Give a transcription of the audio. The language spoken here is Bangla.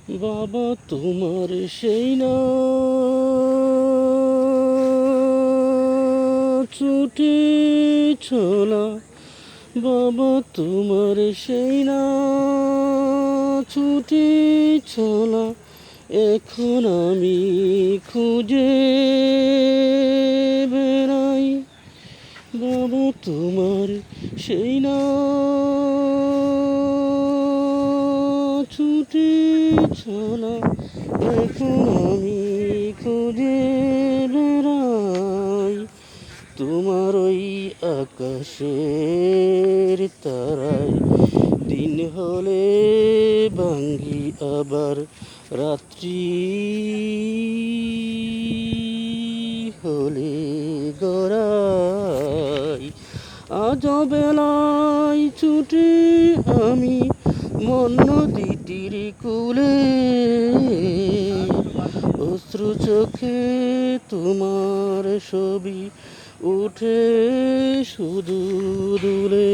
বাবা তোমার সেই না ছুটে চলা, বাবা তোমার সেই না ছুটে চলা, এখন আমি খুঁজে বেড়াই। বাবা তোমার সেই না ছুটে চলা, এখন আমি খুঁজে বেড়াই। তোমার ওই আকাশের তারায় দিন হলে ভাঙ্গি আবার, রাত্রি হলে গড়াই। আজ বেলায় ছুটে আমি মন নদীটির কূলে, অশ্রু চোখে তোমার ছবি উঠে শুধু দূরে।